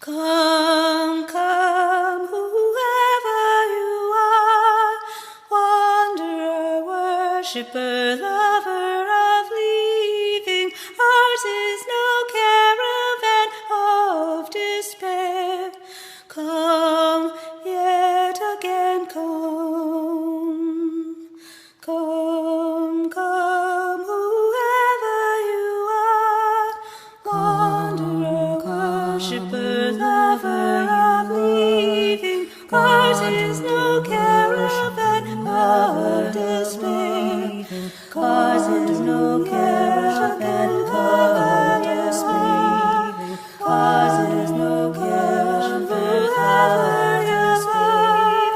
Come, come, whoever you are, wanderer, worshipper, lover of leaving. Ours is no caravan of despair. Come, yet again come. Come, come, whoever you are, wanderer, worshipper, lover of leaving. Ours is no caravan of despair. Ours is no caravan of despair. Ours is no caravan of despair.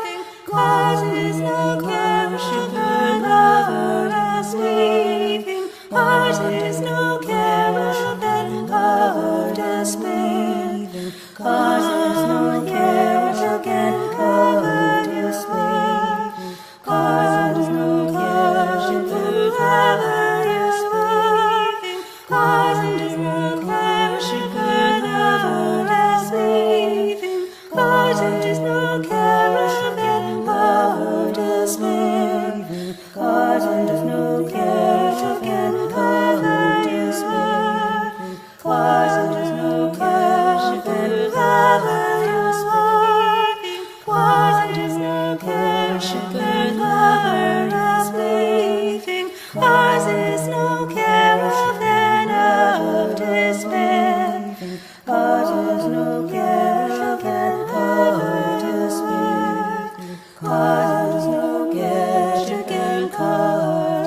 Ours is no caravan of leaving. Ours is no caravan of despair. Ours is no caravan of despair. Ours is no caravan of despair. Ours is no caravan of leaving. Ours is no caravan of despair. Ours is no caravan of despair. Ours is no caravan of despair. Ours is no caravan of leaving. Ours is no caravan of despair. Ours is no caravan of despair. Ours is no caravan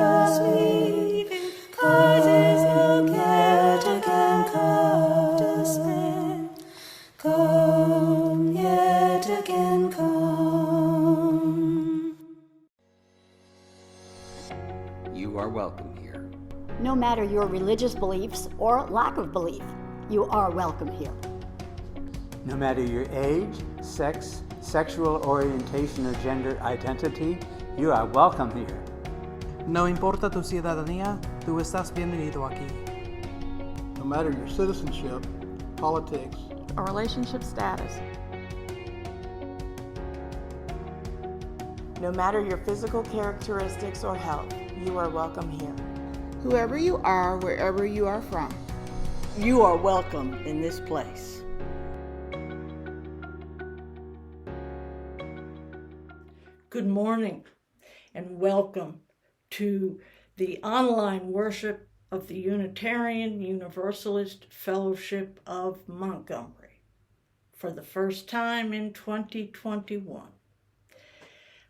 of leaving. Ours is no caravan of despair. Come, yet again come. You are welcome here. No matter your religious beliefs or lack of belief, you are welcome here. No matter your age, sex, sexual orientation, or gender identity, you are welcome here. No importa tu ciudadanía, tú estás bienvenido aquí. No matter your citizenship, politics, or relationship status. No matter your physical characteristics or health, you are welcome here. Whoever you are, wherever you are from, you are welcome in this place. Good morning and welcome to the online worship of the Unitarian Universalist Fellowship of Montgomery for the first time in 2021.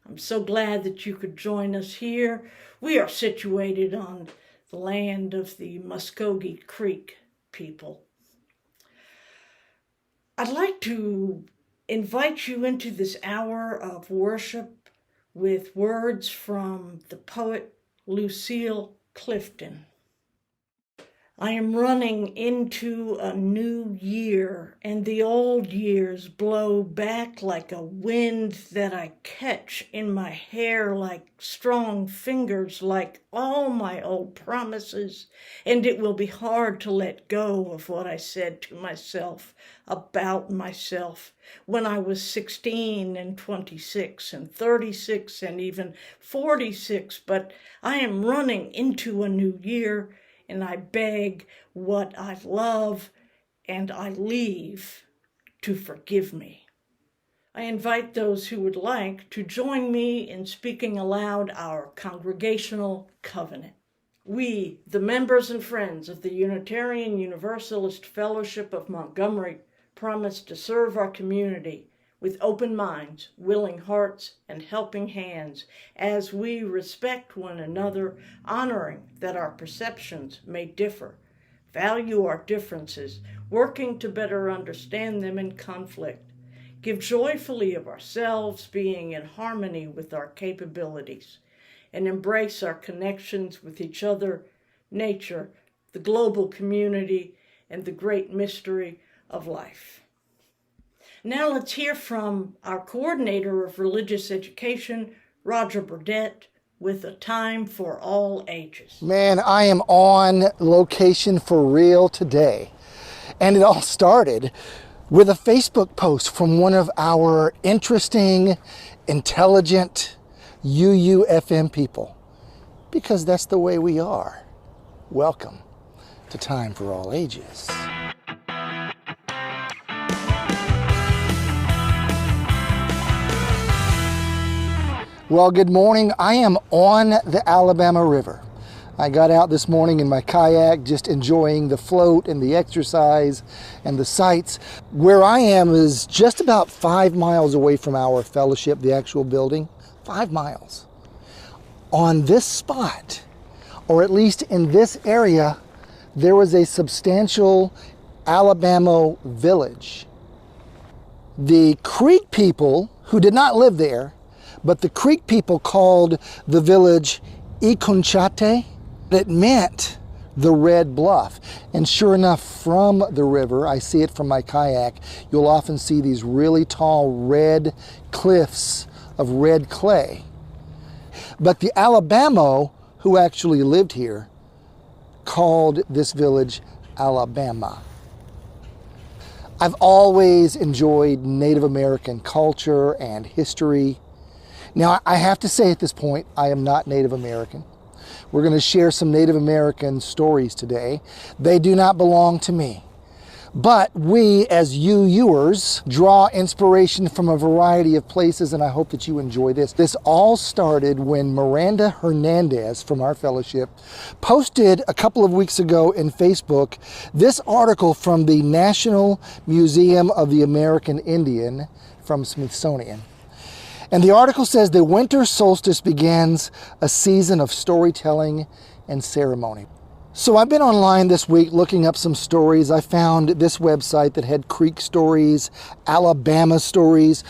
I'm so glad that you could join us here. We are situated on the land of the Muskogee Creek people. I'd like to invite you into this hour of worship with words from the poet Lucille Clifton. I am running into a new year, and the old years blow back like a wind that I catch in my hair like strong fingers, like all my old promises, and it will be hard to let go of what I said to myself about myself when I was 16 and 26 and 36 and even 46, but I am running into a new year, and I beg what I love and I leave to forgive me. I invite those who would like to join me in speaking aloud our congregational covenant. We, the members and friends of the Unitarian Universalist Fellowship of Montgomery, promise to serve our community with open minds, willing hearts, and helping hands as we respect one another, honoring that our perceptions may differ, value our differences, working to better understand them in conflict, give joyfully of ourselves, being in harmony with our capabilities, and embrace our connections with each other, nature, the global community, and the great mystery of life. Now let's hear from our coordinator of religious education, Roger Burdett, with A Time for All Ages. Man, I am on location for real today. And it all started with a Facebook post from one of our interesting, intelligent UUFM people, because that's the way we are. Welcome to Time for All Ages. Well, good morning. I am on the Alabama River. I got out this morning in my kayak, just enjoying the float and the exercise and the sights. Where I am is just about 5 miles away from our fellowship, the actual building. 5 miles. On this spot, or at least in this area, there was a substantial Alabama village. The Creek people, who did not live there, but the Creek people called the village Iconchate. It meant the red bluff. And sure enough, from the river, I see it from my kayak, you'll often see these really tall red cliffs of red clay. But the Alabama who actually lived here called this village Alabama. I've always enjoyed Native American culture and history. Now, I have to say at this point, I am not Native American. We're going to share some Native American stories today. They do not belong to me. But we, as UUers, draw inspiration from a variety of places, and I hope that you enjoy this. This all started when Miranda Hernandez from our fellowship posted a couple of weeks ago in Facebook this article from the National Museum of the American Indian from Smithsonian. And the article says the winter solstice begins a season of storytelling and ceremony. So I've been online this week looking up some stories. I found this website that had Creek stories, Alabama stories.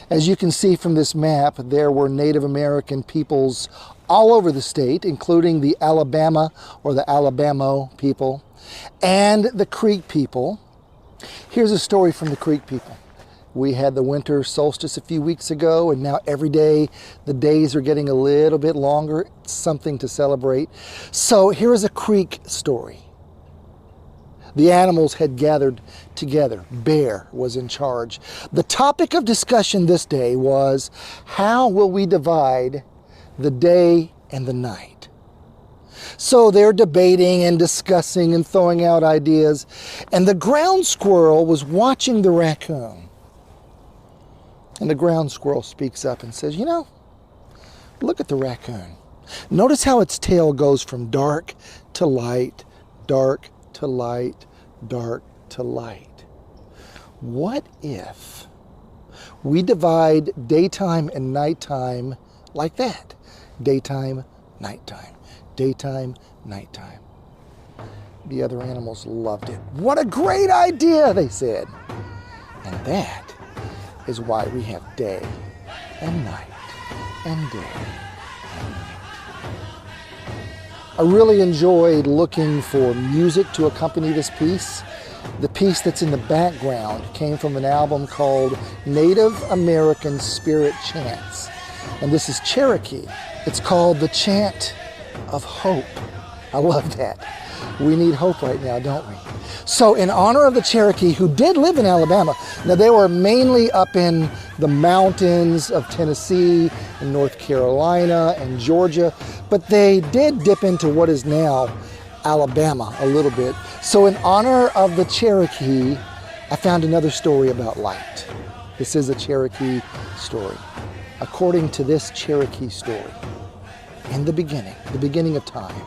As you can see from this map, there were Native American peoples all over the state, including the Alabama or the Alabama people and the Creek people. Here's a story from the Creek people. We had the winter solstice a few weeks ago, and now every day the days are getting a little bit longer. It's something to celebrate. So here is a Creek story. The animals had gathered together. Bear was in charge. The topic of discussion this day was, how will we divide the day and the night? So they're debating and discussing and throwing out ideas, and the ground squirrel was watching the raccoon. And the ground squirrel speaks up and says, you know, look at the raccoon. Notice how its tail goes from dark to light, dark to light, dark to light. What if we divide daytime and nighttime like that? Daytime, nighttime, daytime, nighttime. The other animals loved it. What a great idea, they said. And that is why we have day and night and day and night. I really enjoyed looking for music to accompany this piece. The piece that's in the background came from an album called Native American Spirit Chants. And this is Cherokee. It's called The Chant of Hope. I love that. We need hope right now, don't we? So in honor of the Cherokee, who did live in Alabama, now they were mainly up in the mountains of Tennessee and North Carolina and Georgia, but they did dip into what is now Alabama a little bit. So in honor of the Cherokee, I found another story about light. This is a Cherokee story. According to this Cherokee story, in the beginning of time,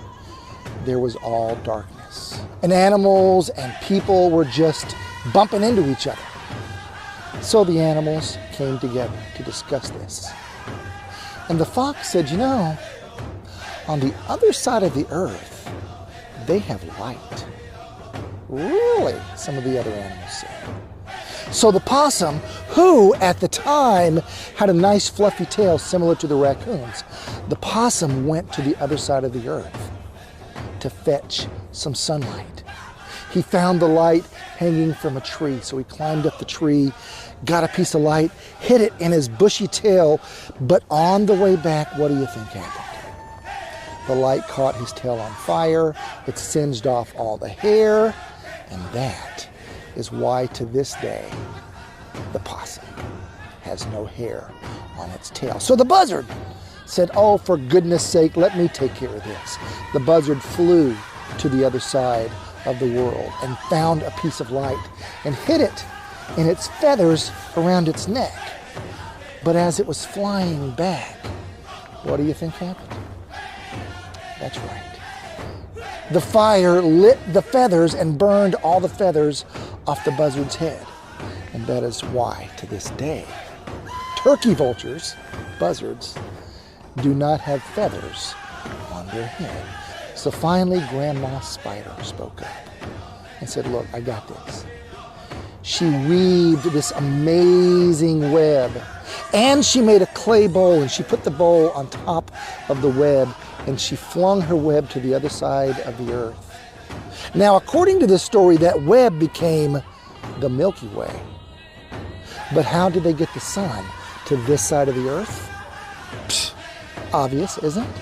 there was all darkness. And animals and people were just bumping into each other. So the animals came together to discuss this. And the fox said, you know, on the other side of the earth, they have light. Really? Some of the other animals said. So the possum, who at the time had a nice fluffy tail similar to the raccoon's, the possum went to the other side of the earth to fetch some sunlight. He found the light hanging from a tree, so he climbed up the tree, got a piece of light, hid it in his bushy tail, but on the way back, what do you think happened? The light caught his tail on fire, it singed off all the hair, and that is why to this day the possum has no hair on its tail. So the buzzard said, oh, for goodness sake, let me take care of this. The buzzard flew to the other side of the world and found a piece of light and hid it in its feathers around its neck. But as it was flying back, what do you think happened? That's right. The fire lit the feathers and burned all the feathers off the buzzard's head. And that is why, to this day, turkey vultures, buzzards, do not have feathers on their head. So finally, Grandma Spider spoke up and said, look, I got this. She weaved this amazing web, and she made a clay bowl, and she put the bowl on top of the web, and she flung her web to the other side of the earth. Now, according to this story, that web became the Milky Way. But how did they get the sun to this side of the earth? Psh, obvious, isn't it?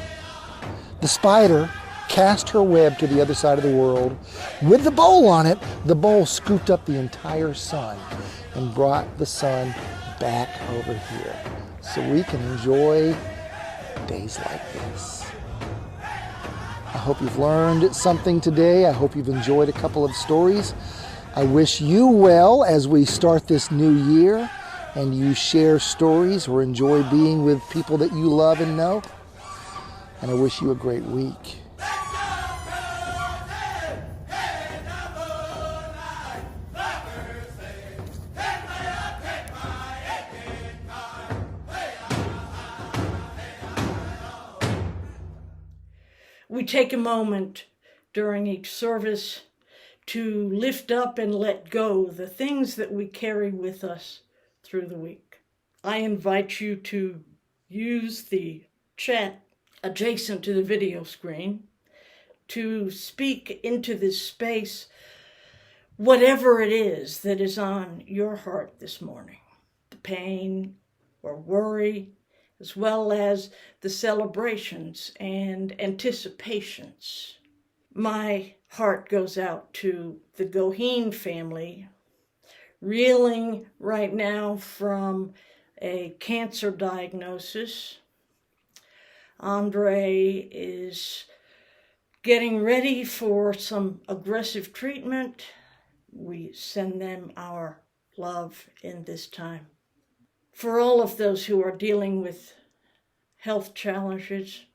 The spider cast her web to the other side of the world. With the bowl on it, the bowl scooped up the entire sun and brought the sun back over here so we can enjoy days like this. I hope you've learned something today. I hope you've enjoyed a couple of stories. I wish you well as we start this new year and you share stories or enjoy being with people that you love and know. And I wish you a great week. We take a moment during each service to lift up and let go the things that we carry with us through the week. I invite you to use the chat adjacent to the video screen to speak into this space whatever it is that is on your heart this morning. The pain or worry, as well as the celebrations and anticipations. My heart goes out to the Goheen family, reeling right now from a cancer diagnosis. Andre is getting ready for some aggressive treatment. We send them our love in this time. For all of those who are dealing with health challenges,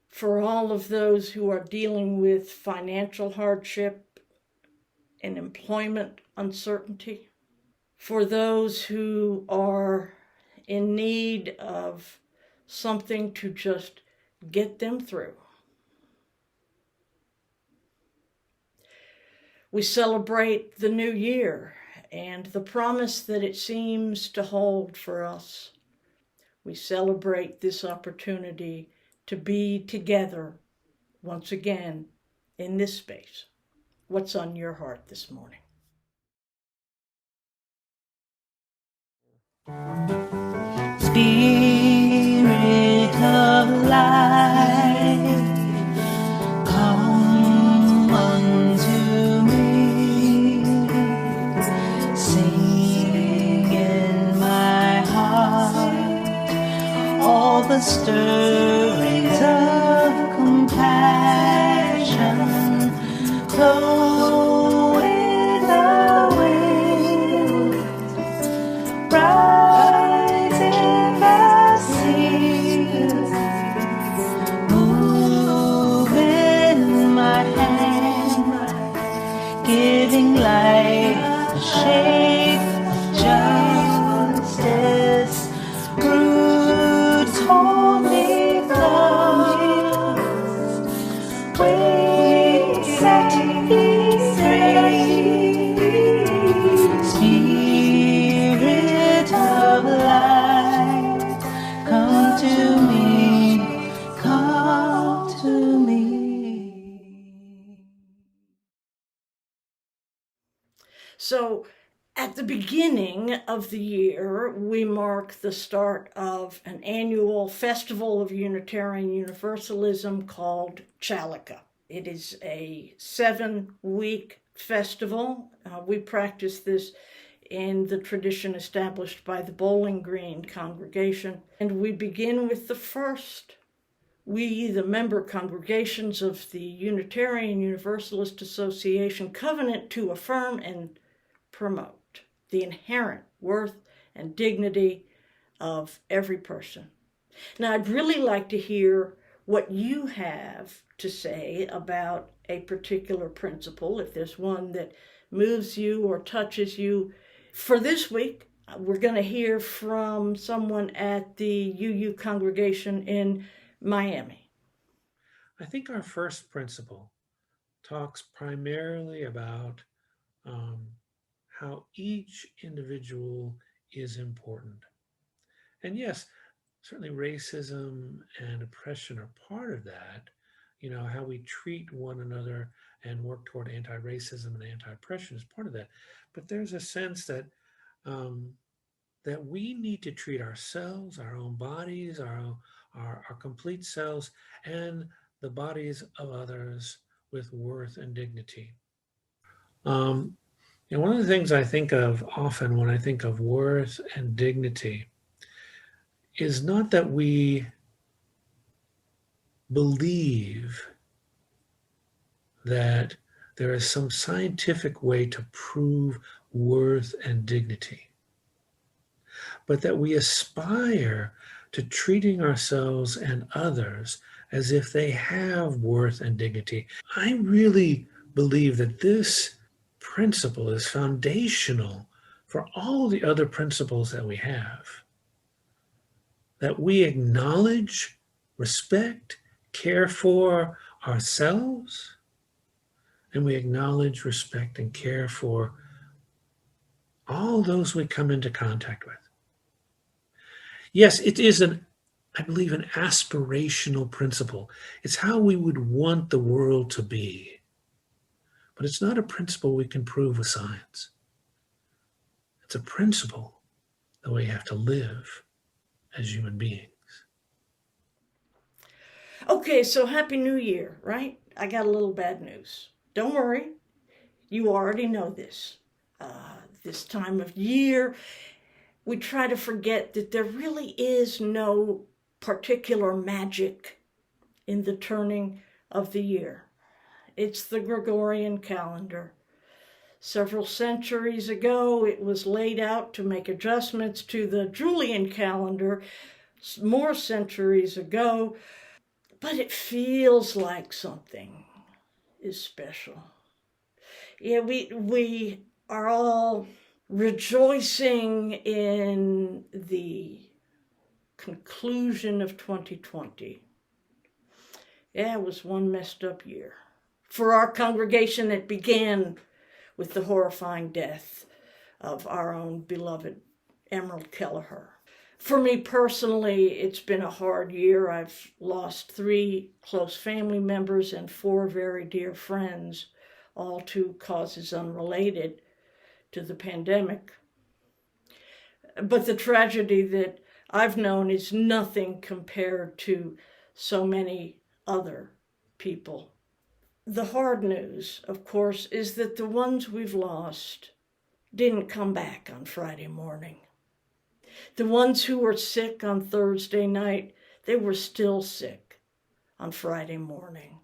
for all of those who are dealing with financial hardship and employment uncertainty, for those who are in need of something to just get them through. We celebrate the new year and the promise that it seems to hold for us. We celebrate this opportunity to be together once again in this space. What's on your heart this morning? Spirit of light, come unto me, sing in my heart all the stirrings of compassion, flow with the wind, rise in the seas, move in my hand, giving light a shape of justice, roots holy flowers, wings set me free, Spirit of light, come to me, come to me. So, at the beginning of the year, we mark the start of an annual festival of Unitarian Universalism called Chalaka. It is a 7-week festival. We practice this in the tradition established by the Bowling Green congregation. And we begin with the first. We, the member congregations of the Unitarian Universalist Association, covenant to affirm and promote the inherent worth and dignity of every person. Now, I'd really like to hear what you have to say about a particular principle, if there's one that moves you or touches you. For this week, we're going to hear from someone at the UU congregation in Miami. I think our first principle talks primarily about how each individual is important. And yes, certainly racism and oppression are part of that. You know, how we treat one another and work toward anti-racism and anti-oppression is part of that. But there's a sense that that we need to treat ourselves, our own bodies, our complete selves, and the bodies of others with worth and dignity. And one of the things I think of often when I think of worth and dignity is not that we believe that there is some scientific way to prove worth and dignity, but that we aspire to treating ourselves and others as if they have worth and dignity. I really believe that this principle is foundational for all the other principles that we have. That we acknowledge, respect, care for ourselves, and we acknowledge, respect, and care for all those we come into contact with. Yes, it is I believe, an aspirational principle. It's how we would want the world to be. But it's not a principle we can prove with science. It's a principle that we have to live as human beings. Okay, so Happy New Year, right? I got a little bad news. Don't worry, you already know this. This time of year, we try to forget that there really is no particular magic in the turning of the year. It's the Gregorian calendar. Several centuries ago, it was laid out to make adjustments to the Julian calendar more centuries ago, but it feels like something is special. Yeah, we are all rejoicing in the conclusion of 2020. Yeah, it was one messed up year. For our congregation, it began with the horrifying death of our own beloved Emerald Kelleher. For me personally, it's been a hard year. I've lost 3 close family members and 4 very dear friends, all to causes unrelated to the pandemic. But the tragedy that I've known is nothing compared to so many other people. The hard news, of course, is that the ones we've lost didn't come back on Friday morning. The ones who were sick on Thursday night, they were still sick on Friday morning.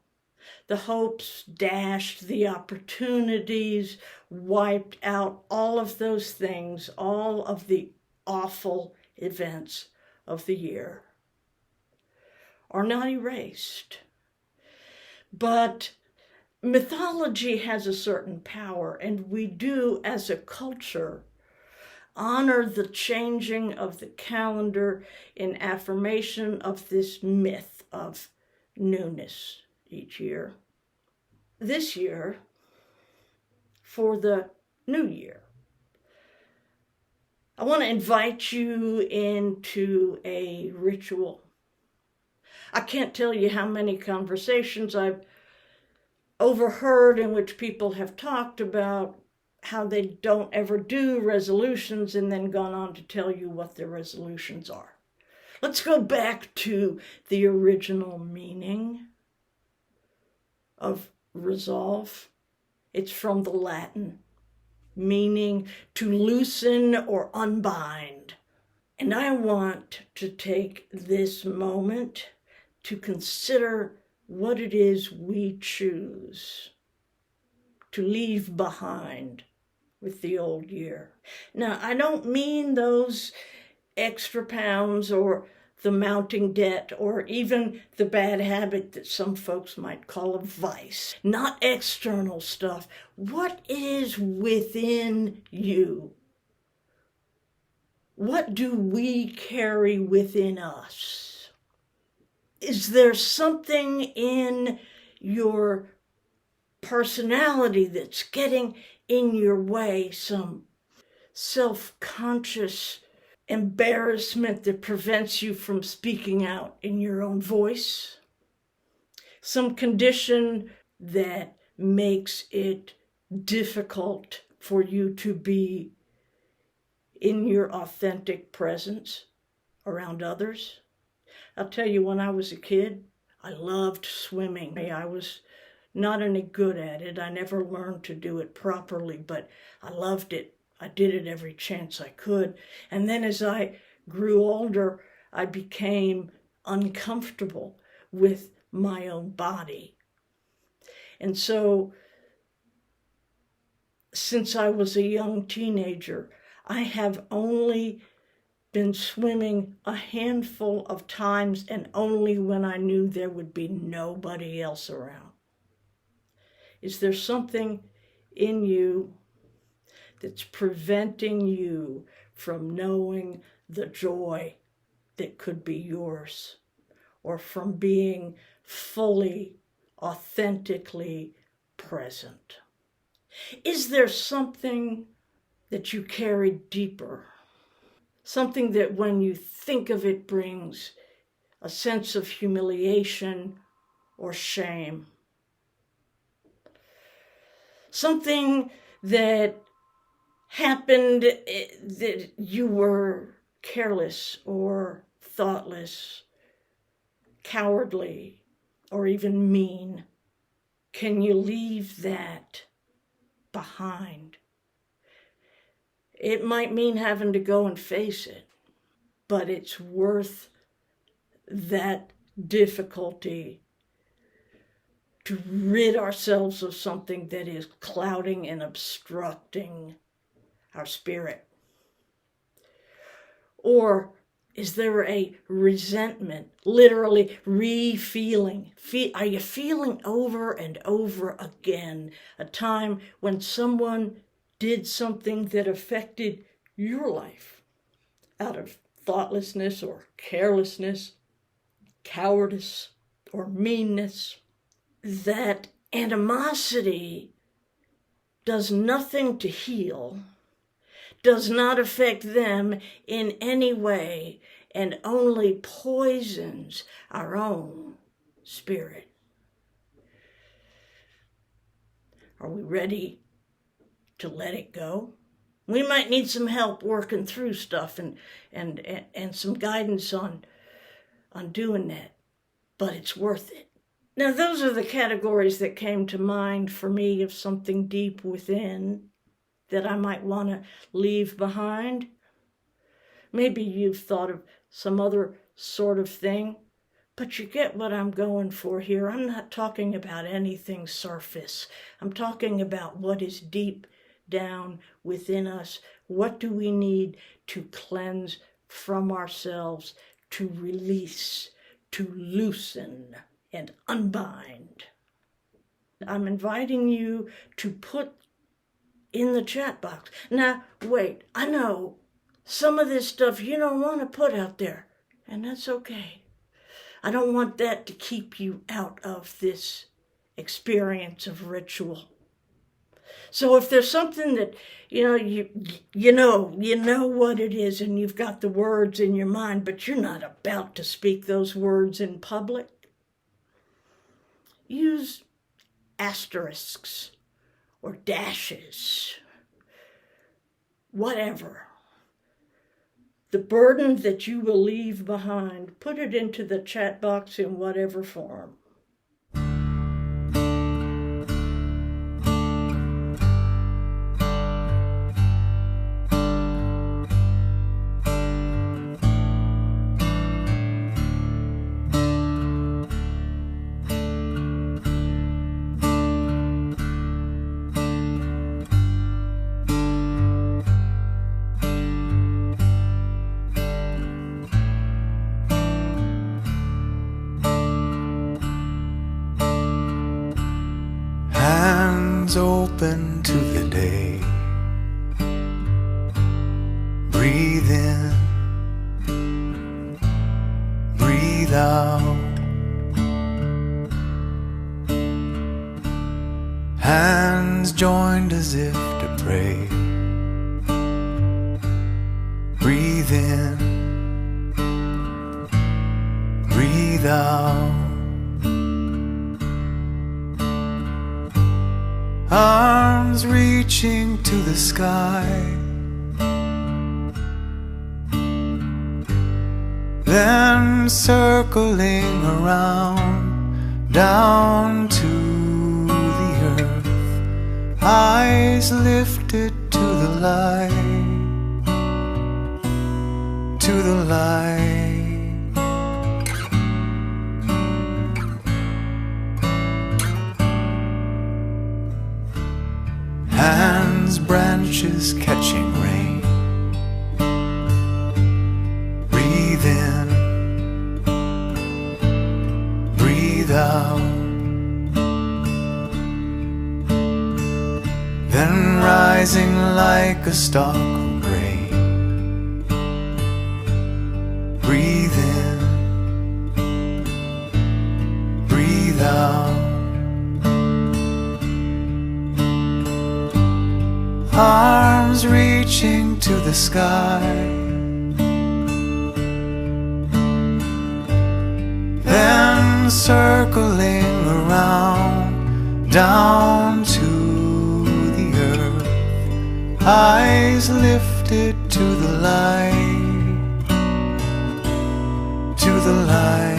The hopes dashed, the opportunities wiped out, all of those things, all of the awful events of the year are not erased. But mythology has a certain power, and we do, as a culture, honor the changing of the calendar in affirmation of this myth of newness each year. This year, for the new year, I want to invite you into a ritual. I can't tell you how many conversations I've overheard in which people have talked about how they don't ever do resolutions and then gone on to tell you what their resolutions are. Let's go back to the original meaning of resolve. It's from the Latin, meaning to loosen or unbind. And I want to take this moment to consider what it is we choose to leave behind with the old year. Now, I don't mean those extra pounds or the mounting debt or even the bad habit that some folks might call a vice. Not external stuff. What is within you? What do we carry within us? Is there something in your personality that's getting in your way, some self-conscious embarrassment that prevents you from speaking out in your own voice? Some condition that makes it difficult for you to be in your authentic presence around others? I'll tell you, when I was a kid, I loved swimming. I was not any good at it. I never learned to do it properly, but I loved it. I did it every chance I could. And then as I grew older, I became uncomfortable with my own body. And so, since I was a young teenager, I have only been swimming a handful of times, and only when I knew there would be nobody else around. Is there something in you that's preventing you from knowing the joy that could be yours, or from being fully, authentically present? Is there something that you carry deeper? Something that when you think of it brings a sense of humiliation or shame? Something that happened that you were careless or thoughtless, cowardly, or even mean. Can you leave that behind? It might mean having to go and face it, but it's worth that difficulty to rid ourselves of something that is clouding and obstructing our spirit. Or is there a resentment, literally re-feeling? Are you feeling over and over again a time when someone did something that affected your life out of thoughtlessness or carelessness, cowardice or meanness? That animosity does nothing to heal, does not affect them in any way, and only poisons our own spirit. Are we ready to let it go? We might need some help working through stuff and some guidance on doing that, but it's worth it. Now, those are the categories that came to mind for me of something deep within that I might want to leave behind. Maybe you've thought of some other sort of thing, but you get what I'm going for here. I'm not talking about anything surface. I'm talking about what is deep down within us. What do we need to cleanse from ourselves, to release, to loosen and unbind? I'm inviting you to put in the chat box. Now, wait, I know some of this stuff you don't want to put out there, and that's okay. I don't want that to keep you out of this experience of ritual. So if there's something that, you know what it is, and you've got the words in your mind, but you're not about to speak those words in public, use asterisks or dashes, whatever. The burden that you will leave behind, put it into the chat box in whatever form. Hands open to the day. Breathe in, breathe out. Hands joined as if to pray. Breathe in, breathe out. Arms reaching to the sky, then circling around down to the earth. Eyes lifted to the light, to the light. Hands, branches catching rain. Breathe in, breathe out. Then rising like a stalk of grain. Breathe in, breathe out. Arms reaching to the sky, then circling around down to the earth. Eyes lifted to the light, to the light.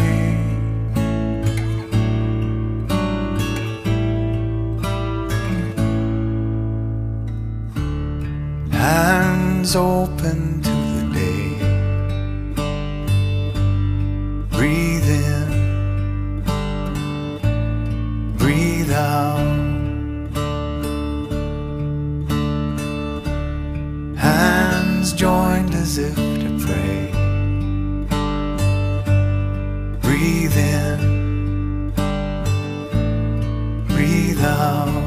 Hands open to the day. Breathe in, breathe out. Hands joined as if to pray. Breathe in, breathe out.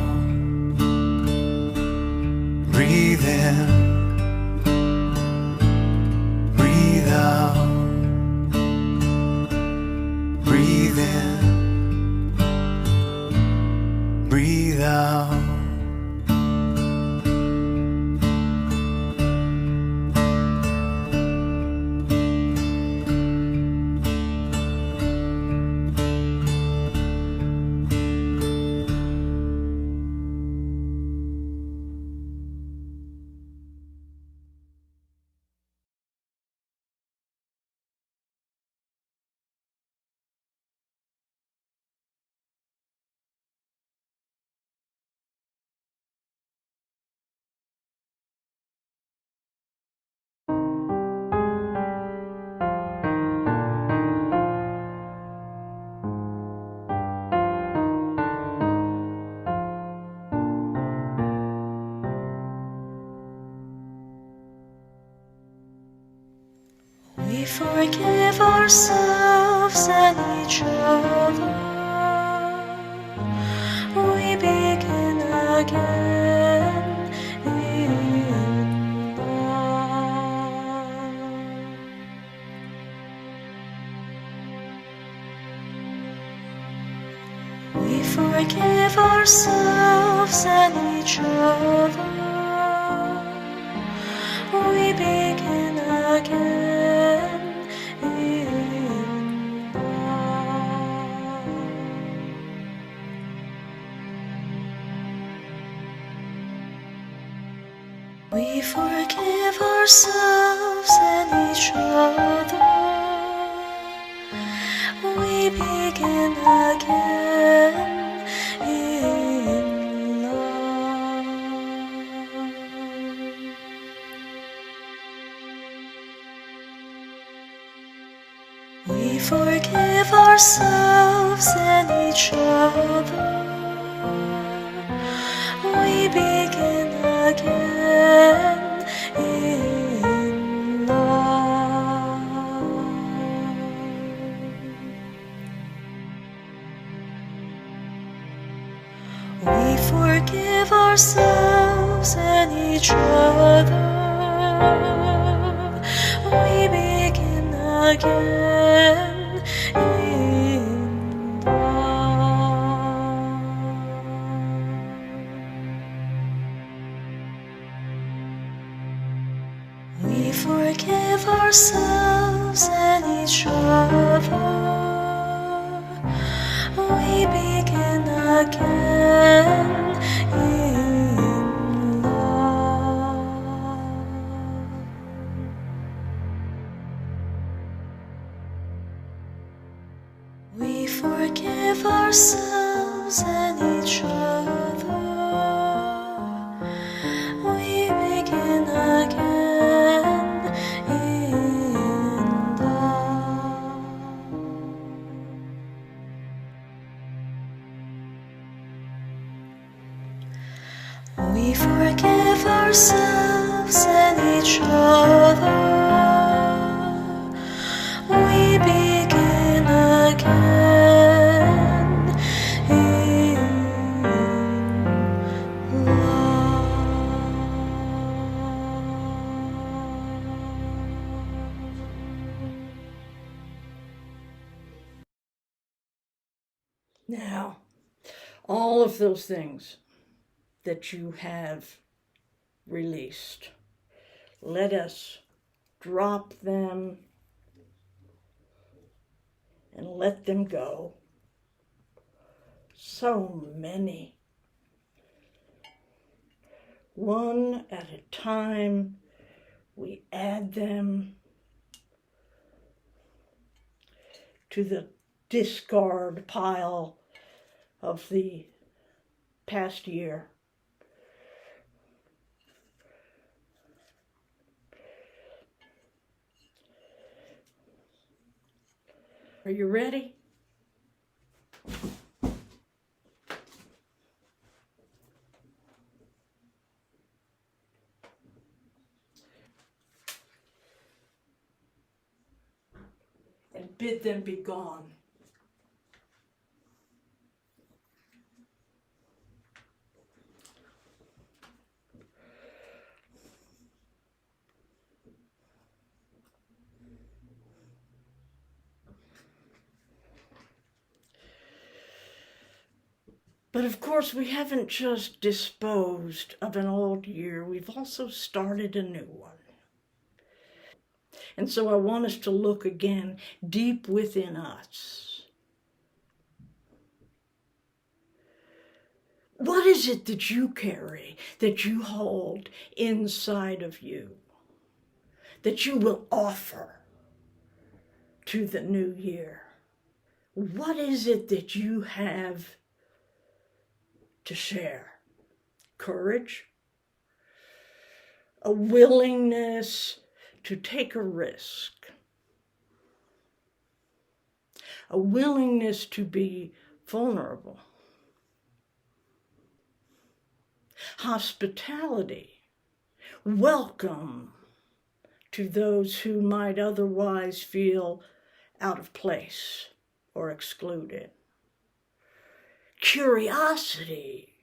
Breathe in, breathe out. Breathe in, breathe out. We forgive ourselves and each other. We begin again in love. We forgive ourselves and each other. We begin again in love. We forgive ourselves and each other. We begin again in love. We forgive ourselves and each other. We begin again in love. We forgive each other. We begin again in love. We forgive ourselves and each other. We begin again in love. We forgive ourselves and each other. We begin again in love. We forgive ourselves and each other. We begin again in love. Now, all of those things that you have released, let us drop them and let them go. So many. One at a time, we add them to the discard pile of the past year. Are you ready? And bid them be gone. But of course, we haven't just disposed of an old year, we've also started a new one. And so I want us to look again deep within us. What is it that you carry, that you hold inside of you, that you will offer to the new year? What is it that you have to share? Courage, a willingness to take a risk, a willingness to be vulnerable, hospitality, welcome to those who might otherwise feel out of place or excluded, curiosity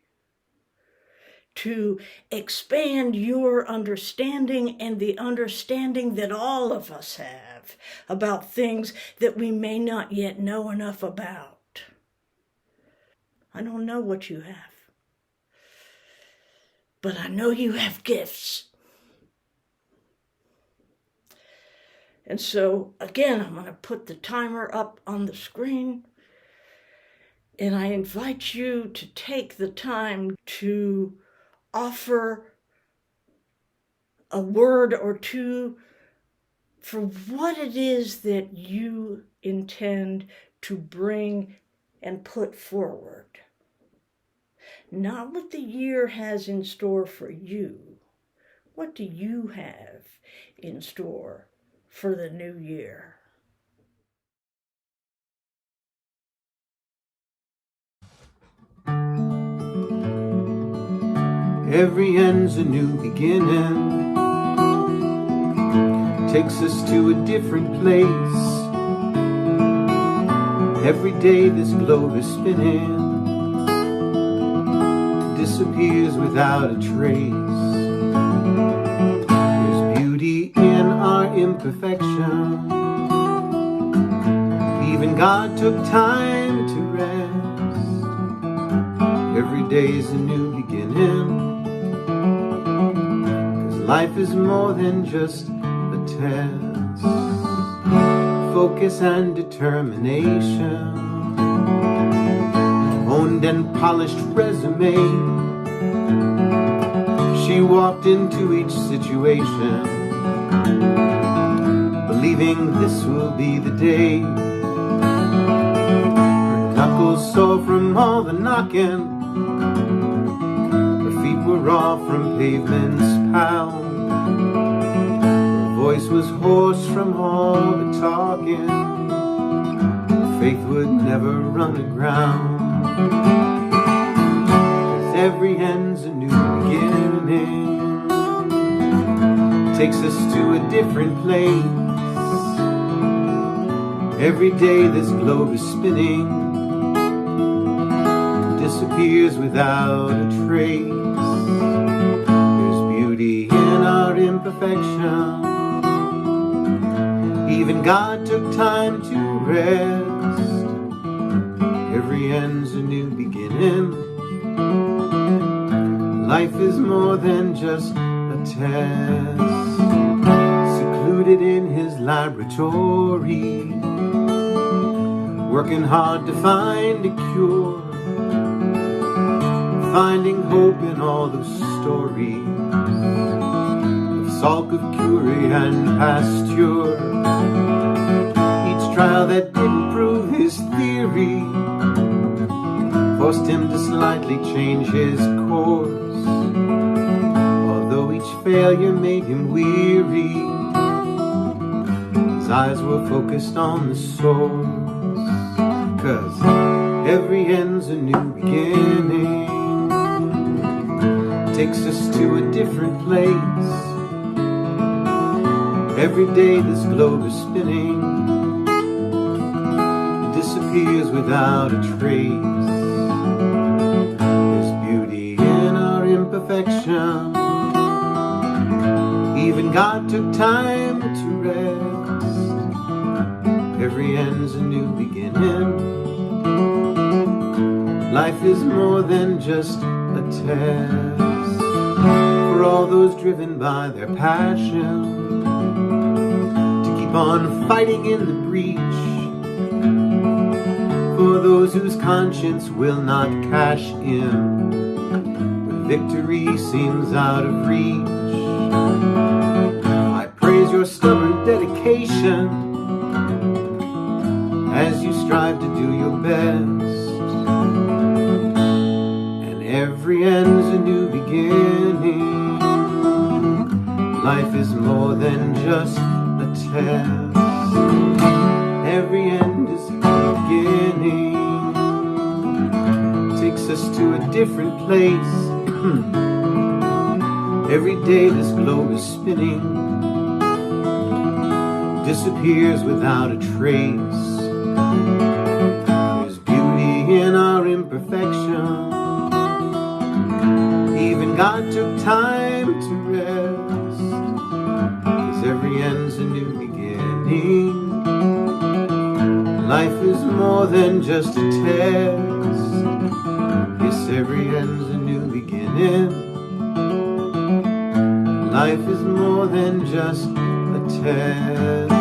to expand your understanding and the understanding that all of us have about things that we may not yet know enough about. I don't know what you have, but I know you have gifts. And so, again, I'm going to put the timer up on the screen, and I invite you to take the time to offer a word or two for what it is that you intend to bring and put forward. Not what the year has in store for you. What do you have in store for the new year? Every end's a new beginning, takes us to a different place. Every day this globe is spinning, disappears without a trace. imperfection. Even God took time to rest. Every day's a new beginning, 'cause life is more than just a test. Focus and determination, honed and polished resume. She walked into each situation, believing this will be the day. Her knuckles sore from all the knocking, her feet were raw from pavement's pound. Her voice was hoarse from all the talking. Her faith would never run aground. Every end's a new beginning, takes us to a different place. Every day this globe is spinning, disappears without a trace. There's beauty in our imperfection. Even God took time to rest. Every end's a new beginning. Life is more than just a test. Secluded in his laboratory, working hard to find a cure, finding hope in all those stories of Salk, of Curie and Pasteur. Each trial that didn't prove his theory forced him to slightly change his course. Although each failure made him weary, his eyes were focused on the source. 'Cause every end's a new beginning, takes us to a different place. Every day this globe is spinning, it disappears without a trace. There's beauty in our imperfection. Even God took time to rest. Every end's a new beginning. Life is more than just a test. For all those driven by their passion, to keep on fighting in the breach. For those whose conscience will not cash in when victory seems out of reach. I praise your stubborn dedication as you strive to do your best. And every end's a new beginning. Life is more than just a test. Every end is a beginning, takes us to a different place. Every day this globe is spinning, disappears without a trace. There's beauty in our imperfection. Even God took time to rest. 'Cause every end's a new beginning. Life is more than just a test. Yes, every end's a new beginning. Life is more than just a test.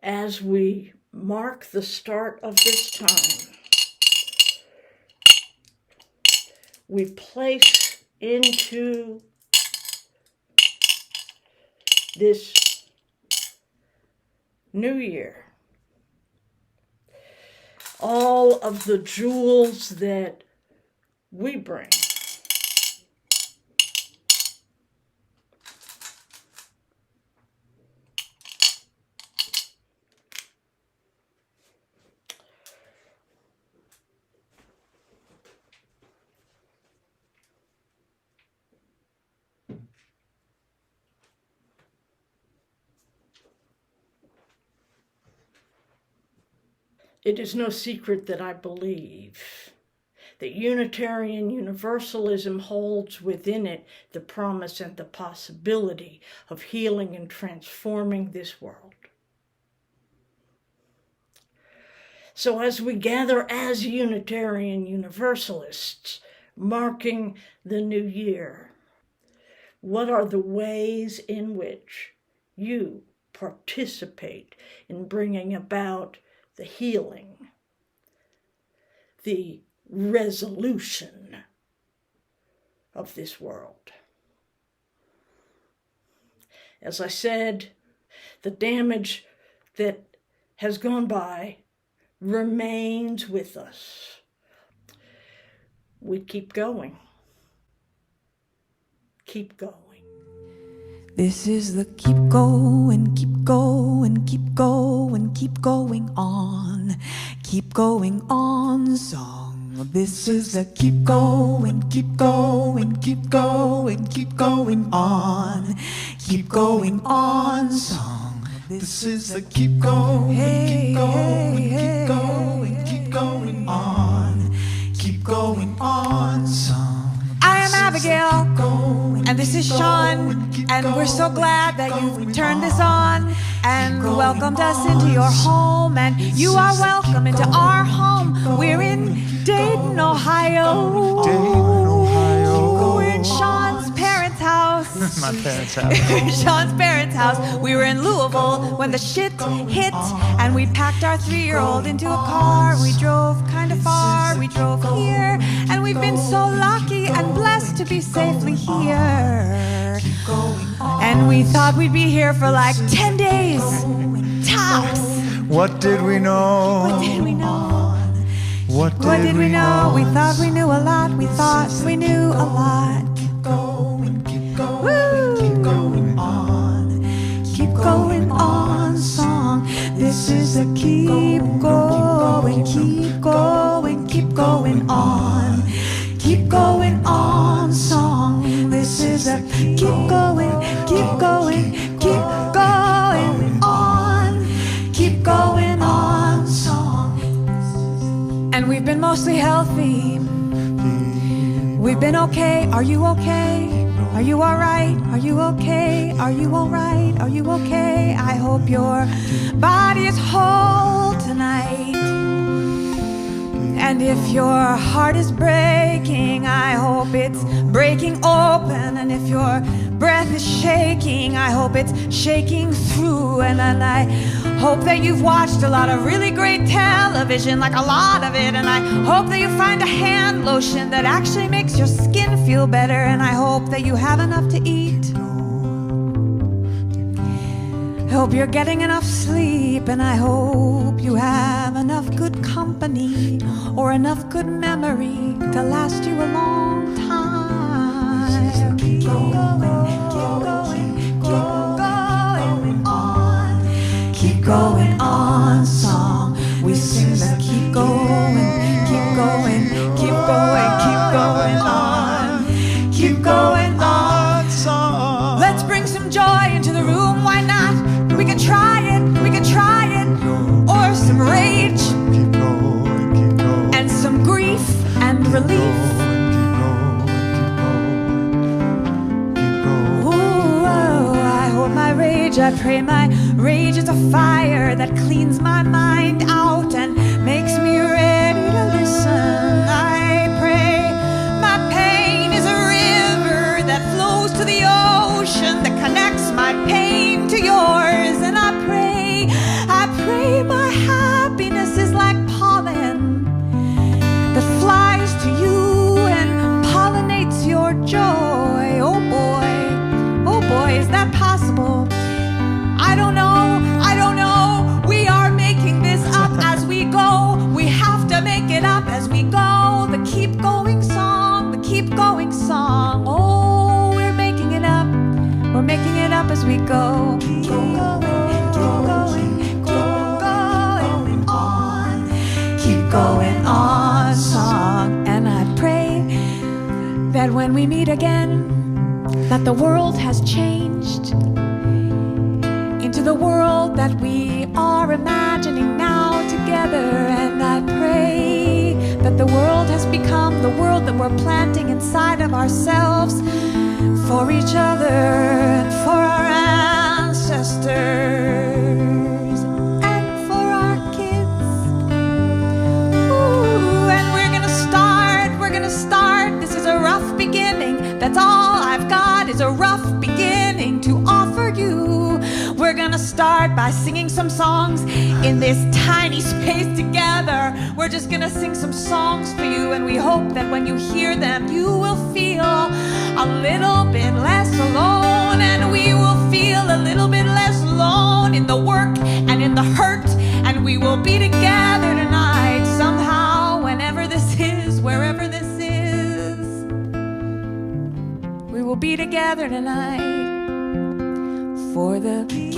As we mark the start of this time, we place into this new year all of the jewels that we bring. It is no secret that I believe that Unitarian Universalism holds within it the promise and the possibility of healing and transforming this world. So as we gather as Unitarian Universalists, marking the new year, what are the ways in which you participate in bringing about the healing, the resolution of this world? As I said, the damage that has gone by remains with us. We keep going. Keep going. This is the keep going, keep going, keep going, keep going on song. This is the keep going, keep going, keep going, keep going on song. This is the keep going, keep going, keep going, keep going on song. I am Abigail, and this is Sean, and we're so glad that you've turned this on and welcomed us into your home, and you are welcome into our home. We're in Dayton, Ohio. We're in Sean's parents' house. My parents' house. Sean's parents' house. We were in Louisville when the shit hit, and we packed our 3-year-old into a car. We drove kind of far. We drove here, and we've been so lucky and blessed to be safely here. And we thought we'd be here for like 10 days, tops. What did we know? What did we know? What did we know? We thought we knew a lot. We thought we knew a lot. Keep going, keep going, keep going on song. This is a keep going, keep going, keep going on song. This is a keep going, keep going, keep going on song. And we've been mostly healthy. We've been okay. Are you okay? Are you all right? Are you okay? Are you all right? Are you okay? I hope your body is whole tonight. And if your heart is breaking, I hope it's breaking open. And if your breath is shaking, I hope it's shaking through. And I hope that you've watched a lot of really great television, like a lot of it. And I hope that you find a hand lotion that actually makes your skin feel better. And I hope that you have enough to eat. I hope you're getting enough sleep, and I hope you have enough good company or enough good memory to last you a long time. Keep going, keep going, keep going on song. We sing the keep going, keep going, keep going, keep going on song. Let's bring some joy into the room, why not? We can try it, or some rage, and some grief and relief. Ooh, I hope my rage, I pray my rage is a fire that cleans my mind out and makes me ready to listen. I pray my pain is a river that flows to the ocean, that connects my pain to yours. And I pray my happiness is like pollen that flies to you and pollinates your joy. Oh boy, is that possible? I don't know. We are making this up as we go. We have to make it up as we go. The keep going song, oh, we're making it up. We're making it up as we go. Keep going on song. And I pray that when we meet again, that the world has changed into the world that we are imagining now together. And I pray that the world has become the world that we're planting inside of ourselves for each other and for our ancestors and for our kids. Ooh, and we're gonna start. This is a rough beginning. That's all I've got is a rough beginning to offer you. We're gonna start by singing some songs in this tiny space together. We're just gonna sing some songs for you, and we hope that when you hear them, you will feel a little bit less alone, and we will feel a little bit less alone in the work and in the hurt, and we will be together tonight somehow, whenever this is, wherever this is. We will be together tonight for the keep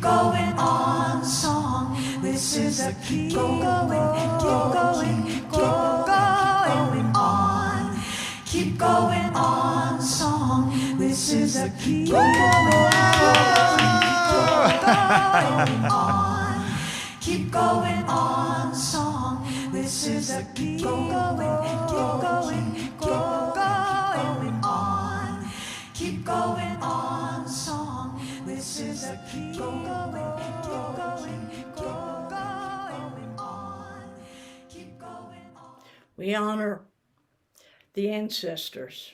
going on song. This is a keep going on song. This is a keep going on. Keep going on song. This is a keep going on. Keep going on song. This is a keep going on. Keep going on. We honor the ancestors,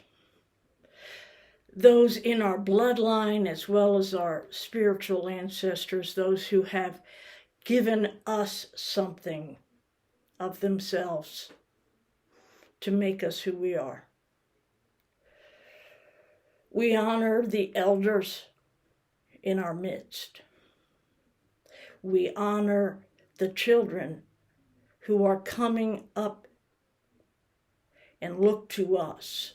those in our bloodline as well as our spiritual ancestors, those who have given us something of themselves to make us who we are. We honor the elders in our midst. We honor the children who are coming up and look to us.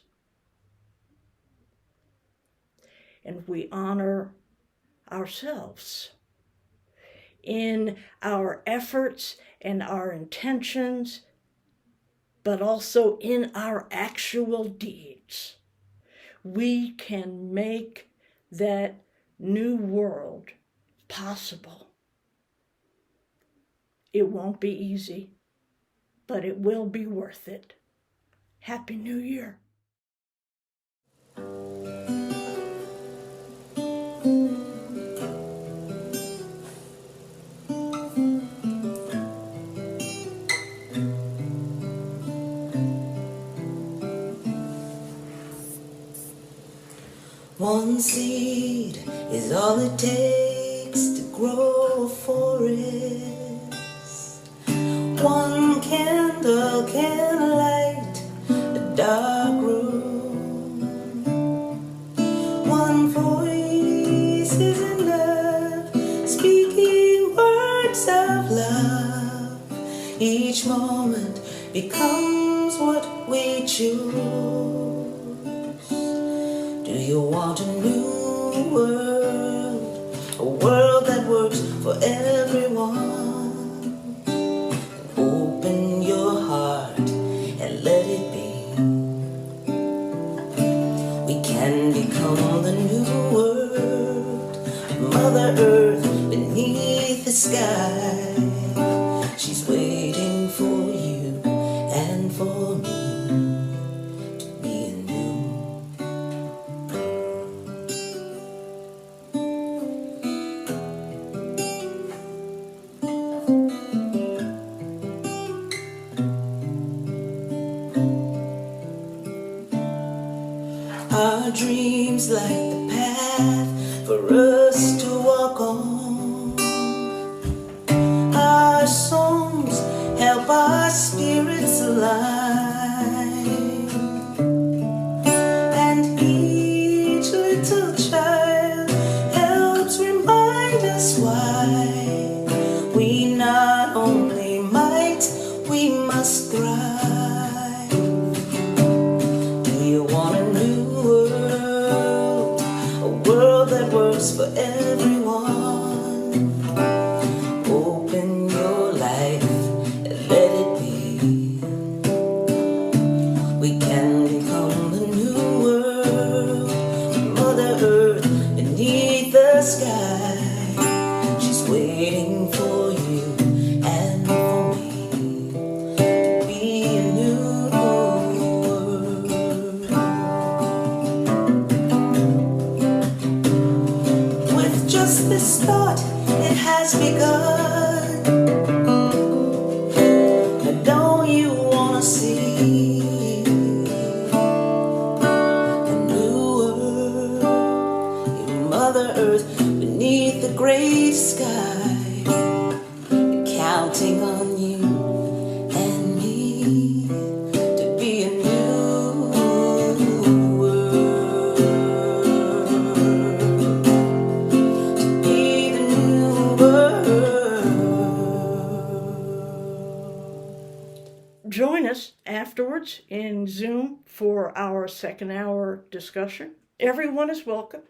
And we honor ourselves in our efforts and our intentions, but also in our actual deeds. We can make that new world possible. It won't be easy, but it will be worth it. Happy New Year. One seed is all it takes to grow a forest. One candle can light a dark room. One voice is enough, speaking words of love. Each moment becomes what we choose. Do you want a new world? A world that works for everyone? Open your heart and let it be. We can become the new world. Mother Earth beneath the sky. She's waiting for you and for me. Our dreams light the path for us to walk on. Our songs help our spirits align. And each little child helps remind us why we not only might, we must thrive. For everyone, open your life and let it be. We can become the new world. Mother Earth beneath the sky, she's waiting for you sport, it has begun. But don't you wanna see a new world in Mother Earth beneath the gray sky, counting on you and me to be a new world, to be the new world. Join us afterwards in Zoom for our second hour discussion. Everyone is welcome.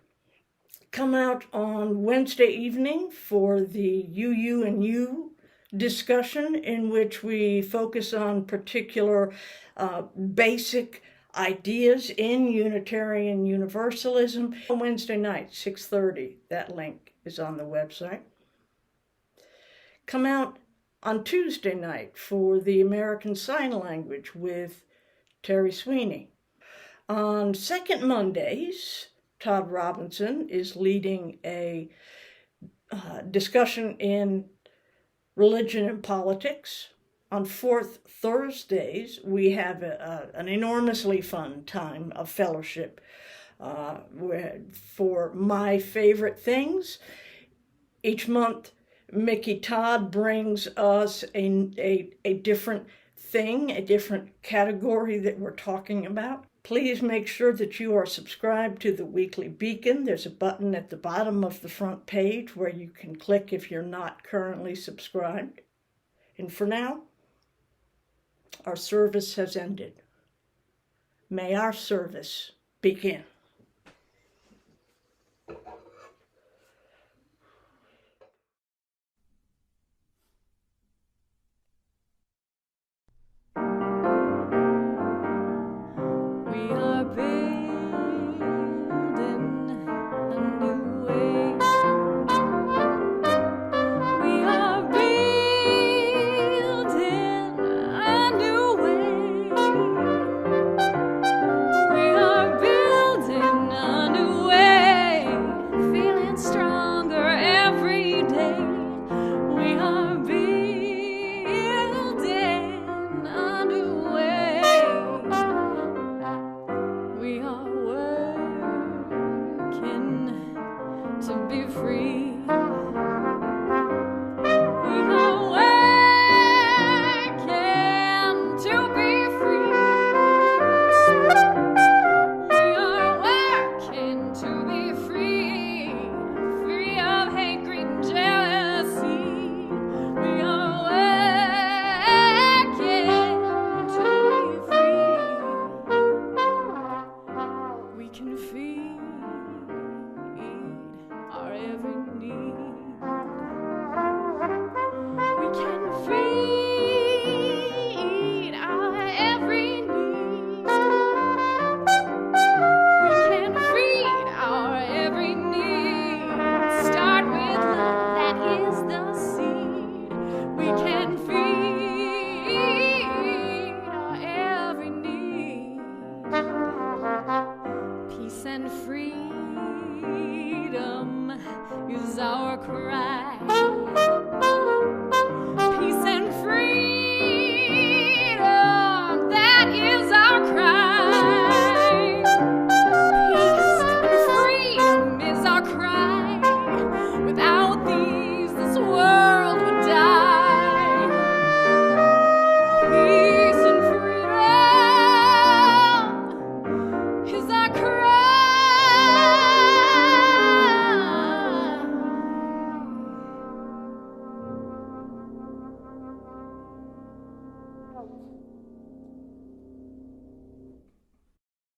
Come out on Wednesday evening for the UU and You discussion, in which we focus on particular basic ideas in Unitarian Universalism. On Wednesday night, 6:30, that link is on the website. Come out on Tuesday night for the American Sign Language with Terry Sweeney. On second Mondays, Todd Robinson is leading a discussion in religion and politics. On fourth Thursdays, we have an enormously fun time of fellowship for My Favorite Things. Each month, Mickey Todd brings us a different thing, a different category that we're talking about. Please make sure that you are subscribed to the Weekly Beacon. There's a button at the bottom of the front page where you can click if you're not currently subscribed. And for now, our service has ended. May our service begin. Without thee